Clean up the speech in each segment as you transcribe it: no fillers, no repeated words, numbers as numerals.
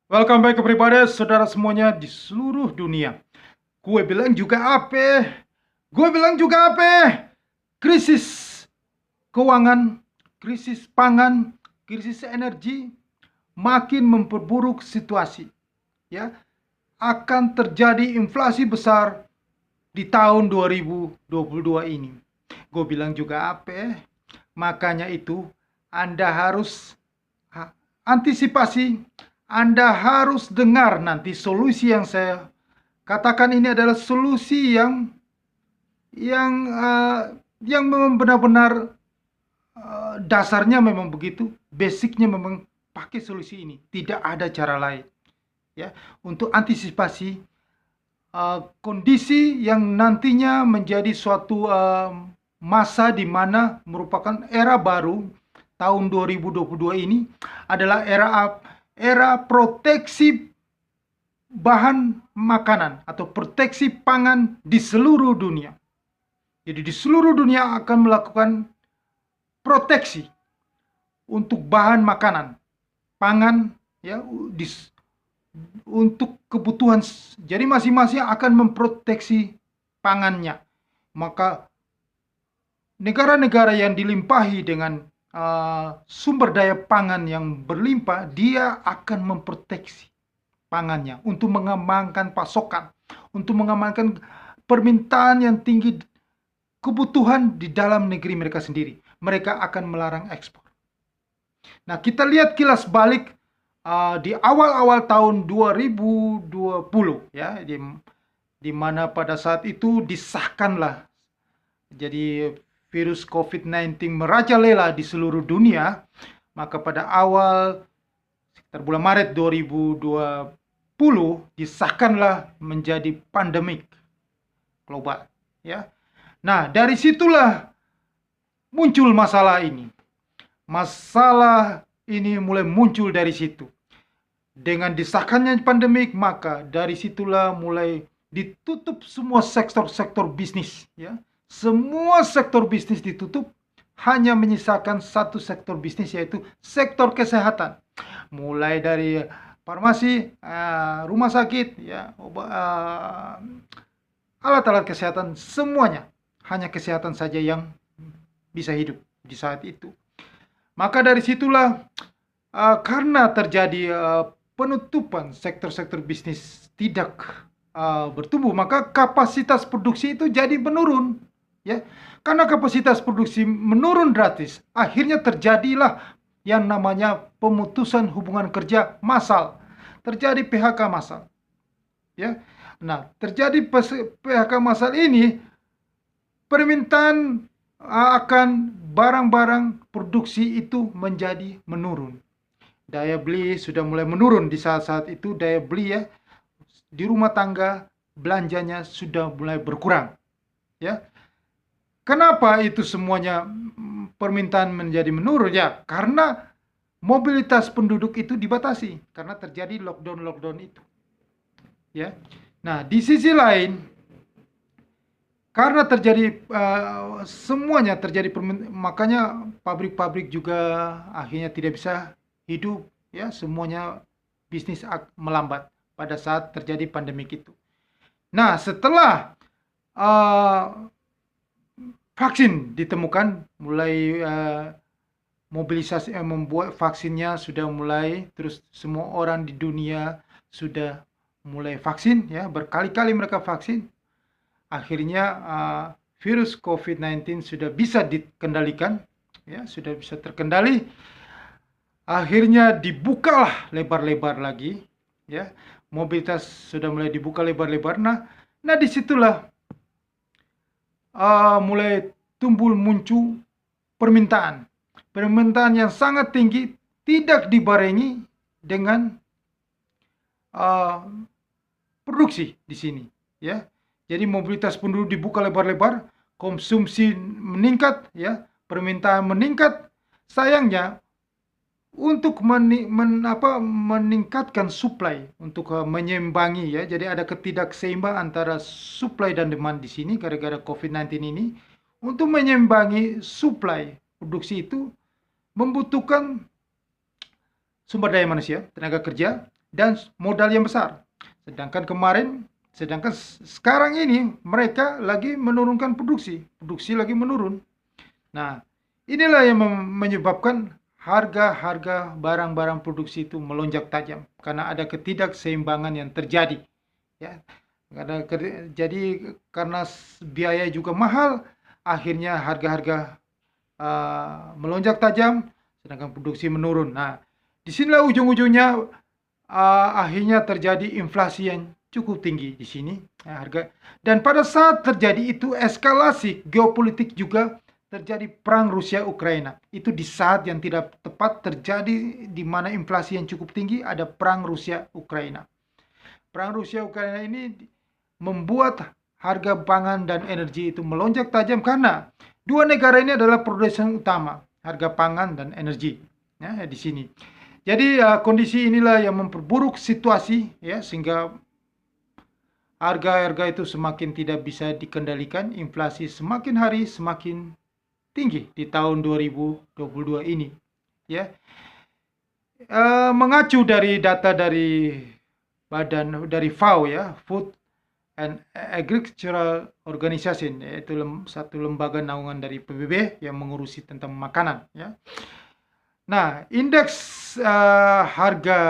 Welcome back everybody, saudara semuanya di seluruh dunia. Gue bilang juga apa? Gue bilang juga apa? Krisis keuangan, krisis pangan, krisis energi makin memperburuk situasi. Ya, akan terjadi inflasi besar di tahun 2022 ini. Gue bilang juga apa? Makanya itu Anda harus antisipasi, Anda harus dengar nanti solusi yang saya katakan. Ini adalah solusi yang uh, yang memang benar-benar dasarnya memang begitu, basicnya memang pakai solusi ini. Tidak ada cara lain ya untuk antisipasi kondisi yang nantinya menjadi suatu masa di mana merupakan era baru. Tahun 2022 ini adalah era proteksi bahan makanan atau proteksi pangan di seluruh dunia. Jadi di seluruh dunia akan melakukan proteksi untuk bahan makanan, pangan ya untuk kebutuhan. Jadi masing-masing akan memproteksi pangannya. Maka negara-negara yang dilimpahi dengan sumber daya pangan yang berlimpah, dia akan memproteksi pangannya untuk mengamankan pasokan, untuk mengamankan permintaan yang tinggi, kebutuhan di dalam negeri mereka sendiri. Mereka akan melarang ekspor. Nah, kita lihat kilas balik di awal-awal tahun 2020 ya, di mana pada saat itu disahkanlah jadi virus COVID-19 merajalela di seluruh dunia. Maka pada awal sekitar bulan Maret 2020 disahkanlah menjadi pandemik global ya. Nah, dari situlah muncul masalah ini. Masalah ini mulai muncul dari situ. Dengan disahkannya pandemik, maka dari situlah mulai ditutup semua sektor-sektor bisnis ya. Semua sektor bisnis ditutup, hanya menyisakan satu sektor bisnis, yaitu sektor kesehatan. Mulai dari farmasi, rumah sakit, ya, alat-alat kesehatan, semuanya. Hanya kesehatan saja yang bisa hidup di saat itu. Maka dari situlah karena terjadi penutupan sektor-sektor bisnis tidak bertumbuh, maka kapasitas produksi itu jadi menurun. Ya, karena kapasitas produksi menurun drastis, akhirnya terjadilah yang namanya pemutusan hubungan kerja massal. Terjadi PHK massal. Ya. Nah, terjadi PHK massal ini, permintaan akan barang-barang produksi itu menjadi menurun. Daya beli sudah mulai menurun di saat-saat itu. Daya beli ya di rumah tangga, belanjanya sudah mulai berkurang. Ya. Kenapa itu semuanya permintaan menjadi menurun? Ya, karena mobilitas penduduk itu dibatasi karena terjadi lockdown itu. Ya. Nah, di sisi lain, karena terjadi semuanya terjadi, makanya pabrik-pabrik juga akhirnya tidak bisa hidup ya, semuanya bisnis melambat pada saat terjadi pandemik itu. Nah, setelah vaksin ditemukan, mulai mobilisasi membuat vaksinnya sudah mulai, terus semua orang di dunia sudah mulai vaksin ya, berkali-kali mereka vaksin. Akhirnya virus COVID-19 sudah bisa dikendalikan ya, sudah bisa terkendali. Akhirnya dibukalah lebar-lebar lagi ya, mobilitas sudah mulai dibuka lebar-lebar. Nah disitulah mulai muncul permintaan yang sangat tinggi, tidak dibarengi dengan produksi di sini ya. Jadi mobilitas penduduk dibuka lebar-lebar, konsumsi meningkat ya, permintaan meningkat. Sayangnya untuk meningkatkan supply, untuk menyimbangi ya, jadi ada ketidakseimbangan antara supply dan demand di sini gara-gara COVID-19 ini. Untuk menyimbangi supply produksi itu membutuhkan sumber daya manusia, tenaga kerja, dan modal yang besar. Sedangkan sekarang ini mereka lagi menurunkan produksi lagi menurun. Nah, inilah yang menyebabkan harga-harga barang-barang produksi itu melonjak tajam karena ada ketidakseimbangan yang terjadi. Ya, karena biaya juga mahal, akhirnya harga-harga melonjak tajam, sedangkan produksi menurun. Nah, disinilah ujung-ujungnya akhirnya terjadi inflasi yang cukup tinggi di sini harga. Dan pada saat terjadi itu eskalasi geopolitik juga terjadi perang Rusia Ukraina. Itu di saat yang tidak tepat terjadi di mana inflasi yang cukup tinggi ada perang Rusia Ukraina. Perang Rusia Ukraina ini membuat harga pangan dan energi itu melonjak tajam karena dua negara ini adalah produsen utama harga pangan dan energi ya di sini. Jadi kondisi inilah yang memperburuk situasi ya sehingga harga-harga itu semakin tidak bisa dikendalikan, inflasi semakin hari semakin tinggi di tahun 2022 ini ya. Mengacu dari data dari FAO ya, Food and Agricultural Organization, yaitu satu lembaga naungan dari PBB yang mengurusi tentang makanan ya. Nah, indeks harga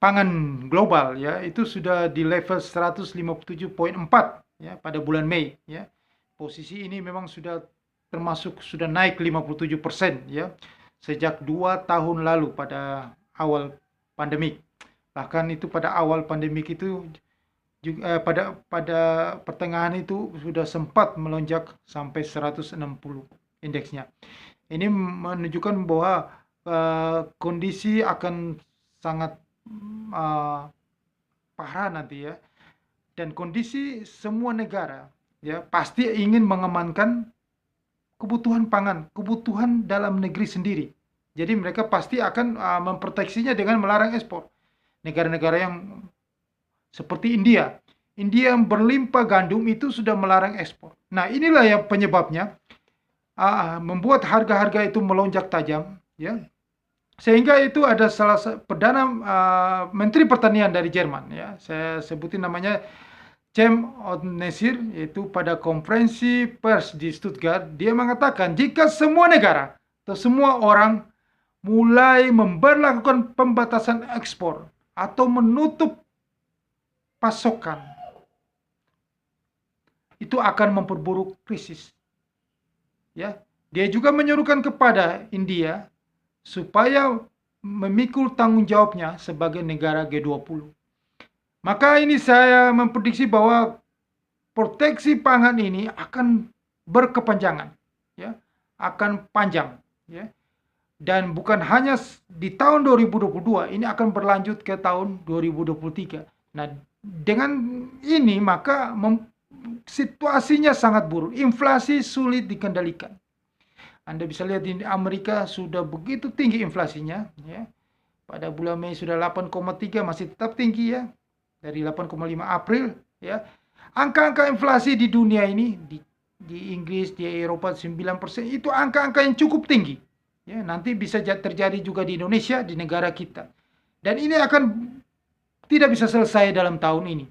pangan global ya itu sudah di level 157,4 ya pada bulan Mei ya. Posisi ini memang sudah naik 57% ya sejak 2 tahun lalu pada awal pandemik. Bahkan itu pada awal pandemik itu juga pada pertengahan itu sudah sempat melonjak sampai 160 indeksnya. Ini menunjukkan bahwa kondisi akan sangat parah nanti ya. Dan kondisi semua negara ya pasti ingin mengamankan kebutuhan pangan, kebutuhan dalam negeri sendiri. Jadi mereka pasti akan memproteksinya dengan melarang ekspor. Negara-negara yang seperti India yang berlimpah gandum itu sudah melarang ekspor. Nah, inilah yang penyebabnya membuat harga-harga itu melonjak tajam ya. Sehingga itu ada salah satu perdana menteri pertanian dari Jerman ya. Saya sebutin namanya Cem Odnesir, yaitu pada konferensi pers di Stuttgart dia mengatakan jika semua negara atau semua orang mulai memberlakukan pembatasan ekspor atau menutup pasokan itu akan memperburuk krisis. Ya, dia juga menyerukan kepada India supaya memikul tanggung jawabnya sebagai negara G20. Maka ini saya memprediksi bahwa proteksi pangan ini akan berkepanjangan, ya, akan panjang, ya. Dan bukan hanya di tahun 2022, ini akan berlanjut ke tahun 2023. Nah, dengan ini maka situasinya sangat buruk. Inflasi sulit dikendalikan. Anda bisa lihat di Amerika sudah begitu tinggi inflasinya. Ya. Pada bulan Mei sudah 8,3, masih tetap tinggi ya. Dari 8,5 April. Ya. Angka-angka inflasi di dunia ini, di Inggris, di Eropa 9%, itu angka-angka yang cukup tinggi. Ya, nanti bisa terjadi juga di Indonesia, di negara kita. Dan ini akan tidak bisa selesai dalam tahun ini.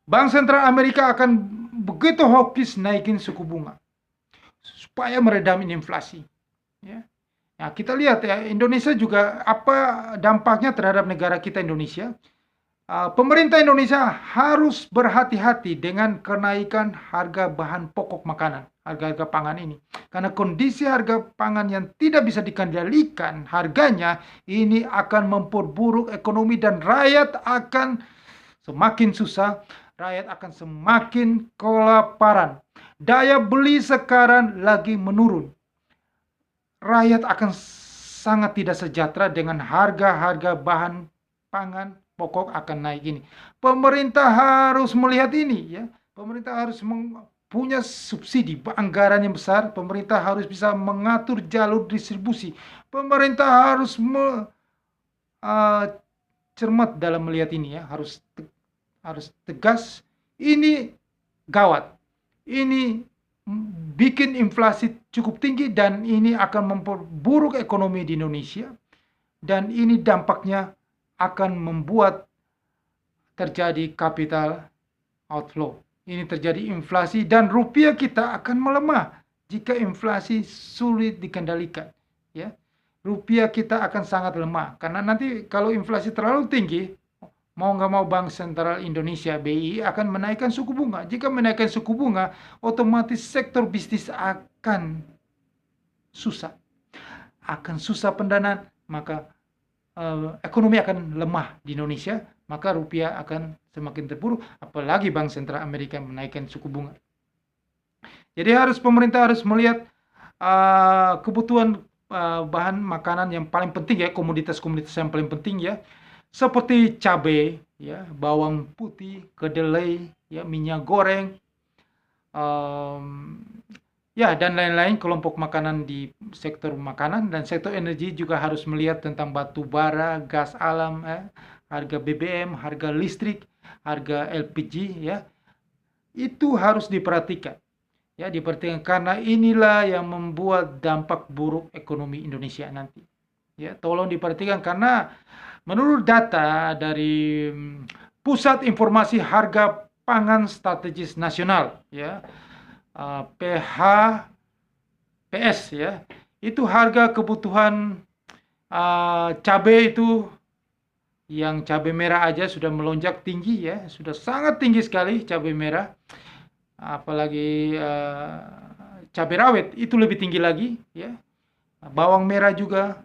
Bank Sentral Amerika akan begitu hawkish naikin suku bunga supaya meredam inflasi. Ya. Nah, kita lihat ya, Indonesia juga apa dampaknya terhadap negara kita Indonesia. Pemerintah Indonesia harus berhati-hati dengan kenaikan harga bahan pokok makanan, harga-harga pangan ini. Karena kondisi harga pangan yang tidak bisa dikendalikan harganya, ini akan memperburuk ekonomi dan rakyat akan semakin susah. Rakyat akan semakin kelaparan. Daya beli sekarang lagi menurun. Rakyat akan sangat tidak sejahtera dengan harga-harga bahan pangan pokok akan naik ini. Pemerintah harus melihat ini ya. Pemerintah harus punya subsidi, anggaran yang besar. Pemerintah harus bisa mengatur jalur distribusi. Pemerintah harus cermat dalam melihat ini ya. Harus tegas, ini gawat, ini bikin inflasi cukup tinggi dan ini akan memperburuk ekonomi di Indonesia dan ini dampaknya akan membuat terjadi capital outflow. Ini terjadi inflasi dan rupiah kita akan melemah jika inflasi sulit dikendalikan. Ya, rupiah kita akan sangat lemah karena nanti kalau inflasi terlalu tinggi, mau nggak mau Bank Sentral Indonesia (BI) akan menaikkan suku bunga. Jika menaikkan suku bunga, otomatis sektor bisnis akan susah pendanaan, maka ekonomi akan lemah di Indonesia, maka rupiah akan semakin terpuruk, apalagi Bank Sentral Amerika menaikkan suku bunga. Jadi pemerintah harus melihat kebutuhan bahan makanan yang paling penting ya, komoditas-komoditas yang paling penting ya, seperti cabai, ya, bawang putih, kedelai, ya, minyak goreng, ya, dan lain-lain kelompok makanan di sektor makanan. Dan sektor energi juga harus melihat tentang batu bara, gas alam, harga BBM, harga listrik, harga LPG, ya, itu harus diperhatikan. Ya, diperhatikan karena inilah yang membuat dampak buruk ekonomi Indonesia nanti. Ya, tolong diperhatikan karena menurut data dari Pusat Informasi Harga Pangan Strategis Nasional, ya, PHPS, ya, itu harga kebutuhan cabai itu, yang cabai merah aja sudah melonjak tinggi, ya, sudah sangat tinggi sekali cabai merah, apalagi cabai rawit itu lebih tinggi lagi, ya, bawang merah juga.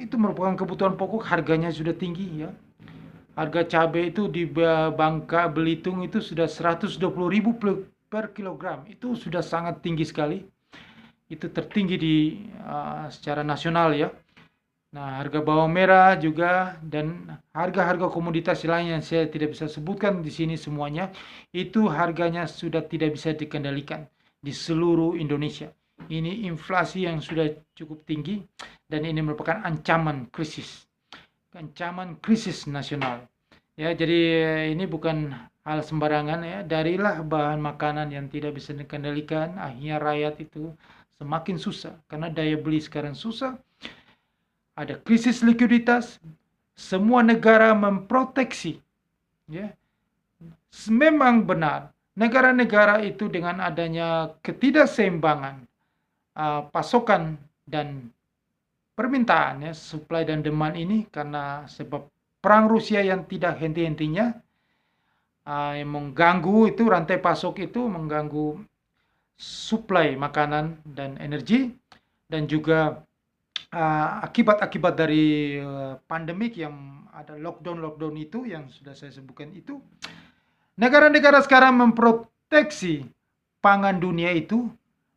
Itu merupakan kebutuhan pokok, harganya sudah tinggi, ya. Harga cabai itu di Bangka Belitung itu sudah 120.000 per kilogram. Itu sudah sangat tinggi sekali. Itu tertinggi secara nasional, ya. Nah, harga bawang merah juga dan harga-harga komoditas lain yang saya tidak bisa sebutkan di sini semuanya, itu harganya sudah tidak bisa dikendalikan di seluruh Indonesia. Ini inflasi yang sudah cukup tinggi dan ini merupakan ancaman krisis nasional. Ya, jadi ini bukan hal sembarangan, ya. Darilah bahan makanan yang tidak bisa dikendalikan, akhirnya rakyat itu semakin susah karena daya beli sekarang susah. Ada krisis likuiditas, semua negara memproteksi, ya. Memang benar, negara-negara itu dengan adanya ketidakseimbangan pasokan dan permintaan, ya, supply dan demand ini, karena sebab perang Rusia yang tidak henti-hentinya, yang mengganggu itu rantai pasok itu, mengganggu supply makanan dan energi, dan juga akibat-akibat dari pandemik yang ada lockdown itu yang sudah saya sebutkan itu, negara-negara sekarang memproteksi pangan dunia itu.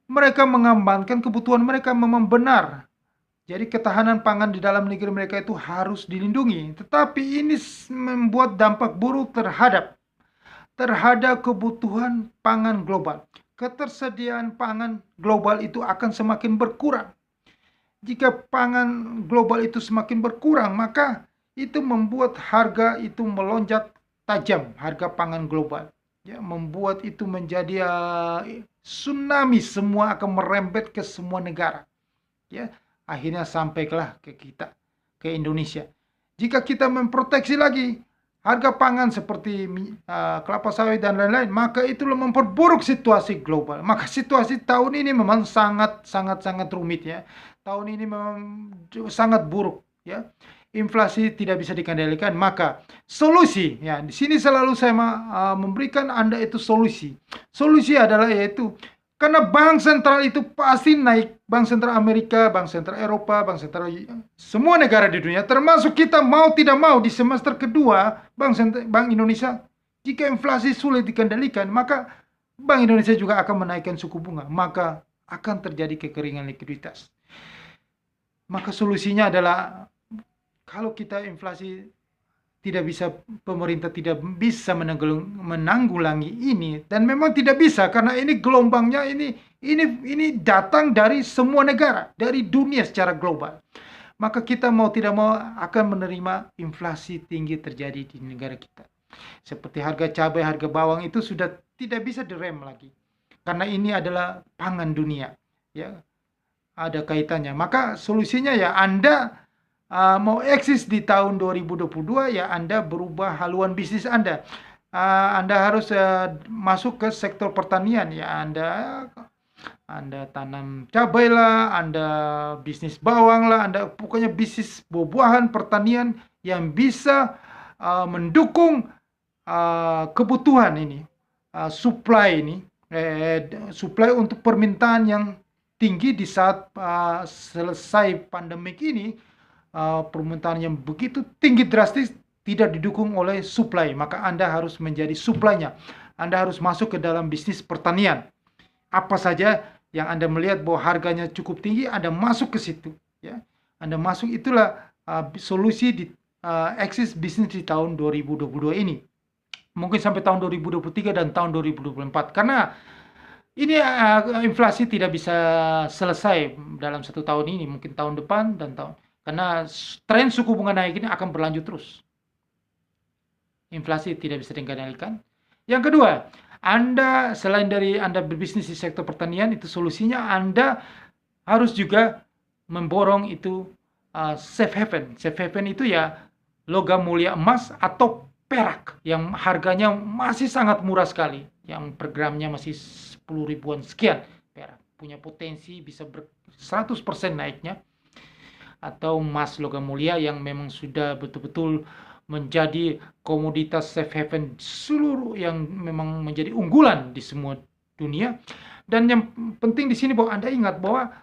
Mereka mengamankan kebutuhan mereka, memang benar. Jadi ketahanan pangan di dalam negeri mereka itu harus dilindungi. Tetapi ini membuat dampak buruk terhadap kebutuhan pangan global. Ketersediaan pangan global itu akan semakin berkurang. Jika pangan global itu semakin berkurang, maka itu membuat harga itu melonjak tajam, harga pangan global. Ya, membuat itu menjadi tsunami, semua akan merembet ke semua negara. Ya, akhirnya sampailah ke kita, ke Indonesia. Jika kita memproteksi lagi harga pangan seperti kelapa sawit dan lain-lain, maka itulah memperburuk situasi global. Maka situasi tahun ini memang sangat rumit, ya. Tahun ini memang sangat buruk, ya. Inflasi tidak bisa dikendalikan, maka solusi, ya, di sini selalu saya memberikan Anda itu solusi. Solusi adalah yaitu karena bank sentral itu pasti naik, bank sentral Amerika, bank sentral Eropa, bank sentral semua negara di dunia, termasuk kita mau tidak mau di semester kedua, Bank Indonesia, jika inflasi sulit dikendalikan, maka Bank Indonesia juga akan menaikkan suku bunga, maka akan terjadi kekeringan likuiditas. Maka solusinya adalah kalau kita inflasi tidak bisa, pemerintah tidak bisa menanggulangi ini, dan memang tidak bisa karena ini gelombangnya ini datang dari semua negara, dari dunia secara global. Maka kita mau tidak mau akan menerima inflasi tinggi terjadi di negara kita. Seperti harga cabai, harga bawang itu sudah tidak bisa direm lagi. Karena ini adalah pangan dunia, ya. Ada kaitannya. Maka solusinya ya Anda mau eksis di tahun 2022, ya Anda berubah haluan bisnis Anda. Anda harus masuk ke sektor pertanian, ya Anda tanam cabai lah, Anda bisnis bawang lah, Anda pokoknya bisnis buah-buahan pertanian yang bisa mendukung kebutuhan ini, supply ini, supply untuk permintaan yang tinggi di saat selesai pandemik ini. Permintaan yang begitu tinggi drastis tidak didukung oleh supply, maka Anda harus menjadi supply-nya. Anda harus masuk ke dalam bisnis pertanian. Apa saja yang Anda melihat bahwa harganya cukup tinggi, Anda masuk ke situ, ya. Anda masuk, itulah solusi di eksis bisnis di tahun 2022 ini. Mungkin sampai tahun 2023 dan tahun 2024. Karena ini inflasi tidak bisa selesai dalam 1 tahun ini, mungkin tahun depan dan karena tren suku bunga naik ini akan berlanjut terus. Inflasi tidak bisa dikendalikan. Yang kedua, Anda selain dari Anda berbisnis di sektor pertanian, itu solusinya Anda harus juga memborong itu safe haven. Safe haven itu ya logam mulia emas atau perak yang harganya masih sangat murah sekali, yang per gramnya masih 10 ribuan sekian perak. Punya potensi bisa 100% naiknya. Atau emas logam mulia yang memang sudah betul-betul menjadi komoditas safe haven seluruh, yang memang menjadi unggulan di semua dunia. Dan yang penting di sini bahwa Anda ingat bahwa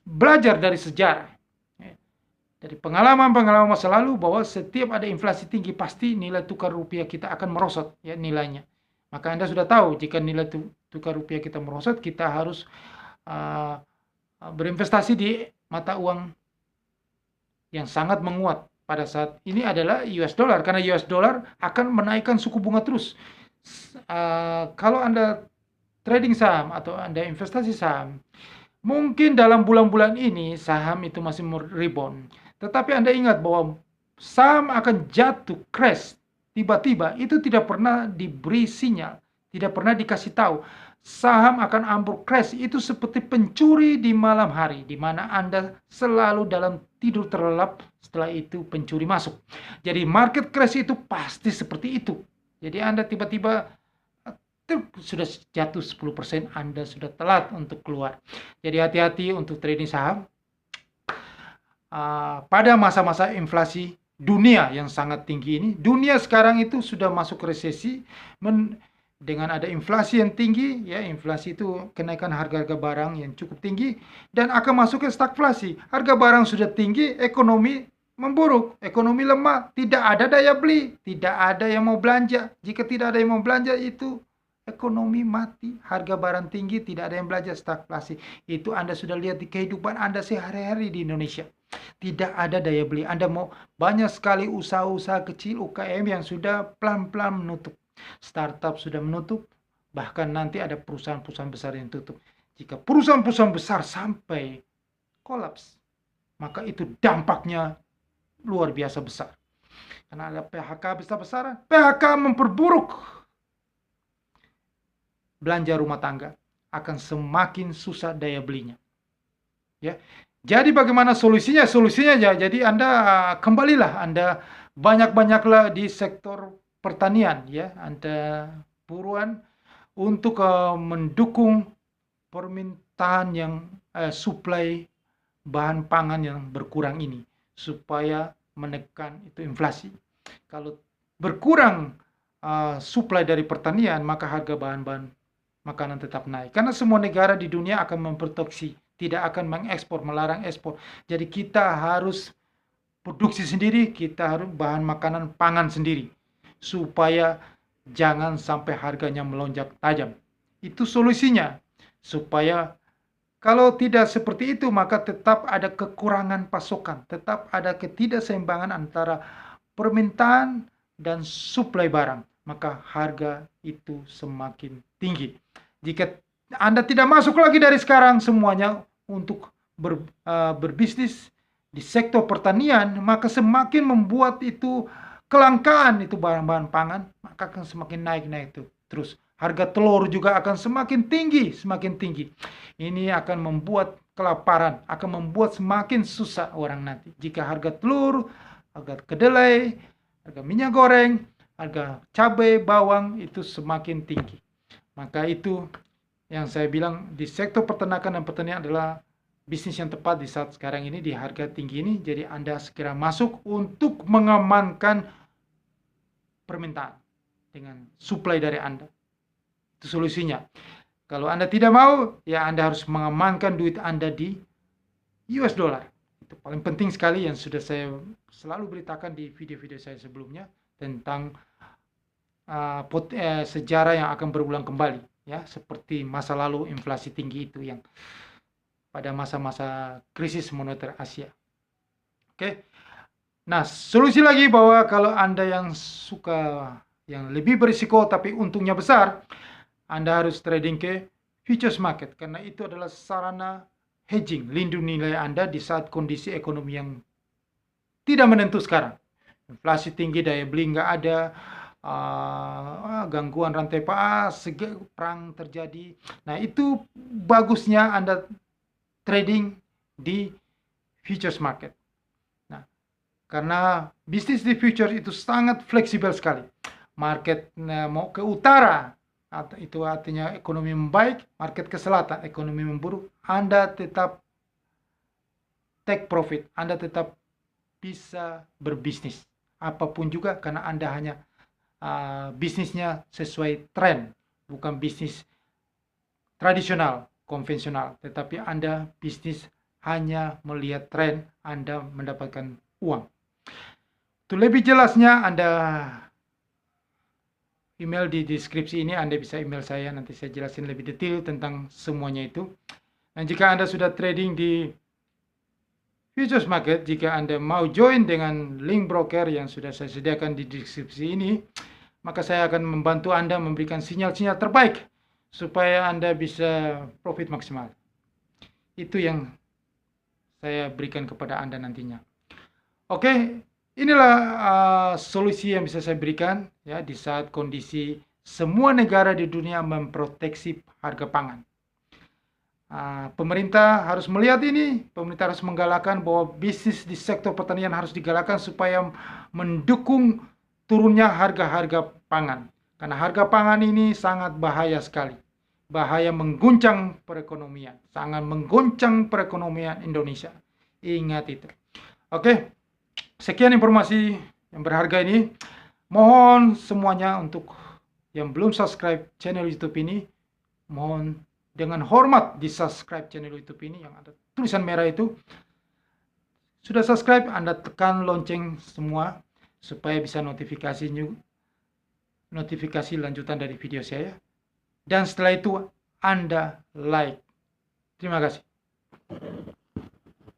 belajar dari sejarah, dari pengalaman-pengalaman masa lalu, bahwa setiap ada inflasi tinggi pasti nilai tukar rupiah kita akan merosot, ya, nilainya. Maka Anda sudah tahu jika nilai tukar rupiah kita merosot, kita harus berinvestasi di mata uang yang sangat menguat pada saat ini adalah US dollar, karena US dollar akan menaikkan suku bunga terus. Kalau Anda trading saham atau Anda investasi saham, mungkin dalam bulan-bulan ini saham itu masih rebound, tetapi Anda ingat bahwa saham akan jatuh, crash tiba-tiba, itu tidak pernah diberi sinyal, tidak pernah dikasih tahu. Saham akan ambruk, crash itu seperti pencuri di malam hari, di mana Anda selalu dalam tidur terlelap, setelah itu pencuri masuk. Jadi market crash itu pasti seperti itu. Jadi Anda tiba-tiba sudah jatuh 10%, Anda sudah telat untuk keluar. Jadi hati-hati untuk trading saham pada masa-masa inflasi dunia yang sangat tinggi ini. Dunia sekarang itu sudah masuk resesi dengan ada inflasi yang tinggi, ya, inflasi itu kenaikan harga-harga barang yang cukup tinggi dan akan masuk ke stagflasi. Harga barang sudah tinggi, ekonomi memburuk, ekonomi lemah, tidak ada daya beli, tidak ada yang mau belanja. Jika tidak ada yang mau belanja, itu ekonomi mati, harga barang tinggi, tidak ada yang belanja, stagflasi. Itu Anda sudah lihat di kehidupan Anda sehari-hari di Indonesia. Tidak ada daya beli. Anda mau banyak sekali usaha-usaha kecil, UKM yang sudah pelan-pelan menutup. Startup sudah menutup, bahkan nanti ada perusahaan-perusahaan besar yang tutup. Jika perusahaan-perusahaan besar sampai kolaps, maka itu dampaknya luar biasa besar. Karena ada PHK besar-besaran, PHK memperburuk belanja rumah tangga, akan semakin susah daya belinya. Ya. Jadi bagaimana solusinya? Solusinya ya, jadi Anda kembalilah, Anda banyak-banyaklah di sektor pertanian, ya. Anda buruan untuk mendukung permintaan yang suplai bahan pangan yang berkurang ini, supaya menekan itu inflasi. Kalau berkurang suplai dari pertanian, maka harga bahan-bahan makanan tetap naik. Karena semua negara di dunia akan memproduksi, tidak akan mengekspor, melarang ekspor. Jadi kita harus produksi sendiri, kita harus bahan makanan pangan sendiri, supaya jangan sampai harganya melonjak tajam. Itu solusinya, supaya kalau tidak seperti itu, maka tetap ada kekurangan pasokan, tetap ada ketidakseimbangan antara permintaan dan suplai barang, maka harga itu semakin tinggi. Jika Anda tidak masuk lagi dari sekarang semuanya untuk berbisnis di sektor pertanian, maka semakin membuat itu kelangkaan itu bahan-bahan pangan, maka akan semakin naik itu terus. Harga telur juga akan semakin tinggi, semakin tinggi. Ini akan membuat kelaparan, akan membuat semakin susah orang nanti. Jika harga telur, harga kedelai, harga minyak goreng, harga cabai, bawang itu semakin tinggi. Maka itu yang saya bilang di sektor peternakan dan pertanian adalah bisnis yang tepat di saat sekarang ini di harga tinggi ini. Jadi Anda segera masuk untuk mengamankan permintaan dengan supply dari Anda. Itu solusinya. Kalau Anda tidak mau, ya Anda harus mengamankan duit Anda di US dollar. Itu paling penting sekali yang sudah saya selalu beritakan di video-video saya sebelumnya tentang sejarah yang akan berulang kembali, ya, seperti masa lalu inflasi tinggi itu yang pada masa-masa krisis moneter Asia. Oke. Nah, solusi lagi bahwa kalau Anda yang suka yang lebih berisiko tapi untungnya besar, Anda harus trading ke futures market karena itu adalah sarana hedging, lindung nilai Anda di saat kondisi ekonomi yang tidak menentu sekarang. Inflasi tinggi, daya beli nggak ada, gangguan rantai pas, perang terjadi. Nah, itu bagusnya Anda trading di futures market. Nah, karena bisnis di futures itu sangat fleksibel sekali. Market mau ke utara, itu artinya ekonomi membaik, market ke selatan, ekonomi memburuk, Anda tetap take profit, Anda tetap bisa berbisnis. Apapun juga karena Anda hanya bisnisnya sesuai tren, bukan bisnis tradisional, konvensional, tetapi Anda bisnis hanya melihat tren, Anda mendapatkan uang. Untuk lebih jelasnya Anda email di deskripsi ini, Anda bisa email saya, nanti saya jelasin lebih detail tentang semuanya itu. Dan jika Anda sudah trading di futures market, jika Anda mau join dengan link broker yang sudah saya sediakan di deskripsi ini, maka saya akan membantu Anda memberikan sinyal-sinyal terbaik supaya Anda bisa profit maksimal. Itu yang saya berikan kepada Anda nantinya. Oke. Inilah solusi yang bisa saya berikan ya di saat kondisi semua negara di dunia memproteksi harga pangan. Pemerintah harus melihat ini, pemerintah harus menggalakkan bahwa bisnis di sektor pertanian harus digalakkan supaya mendukung turunnya harga-harga pangan. Karena harga pangan ini sangat bahaya sekali. Bahaya mengguncang perekonomian, sangat mengguncang perekonomian Indonesia. Ingat itu. Oke. Sekian informasi yang berharga ini. Mohon semuanya untuk yang belum subscribe channel YouTube ini, mohon dengan hormat di subscribe channel YouTube ini yang ada tulisan merah itu. Sudah subscribe, Anda tekan lonceng semua supaya bisa notifikasi lanjutan dari video saya. Dan setelah itu Anda like. Terima kasih.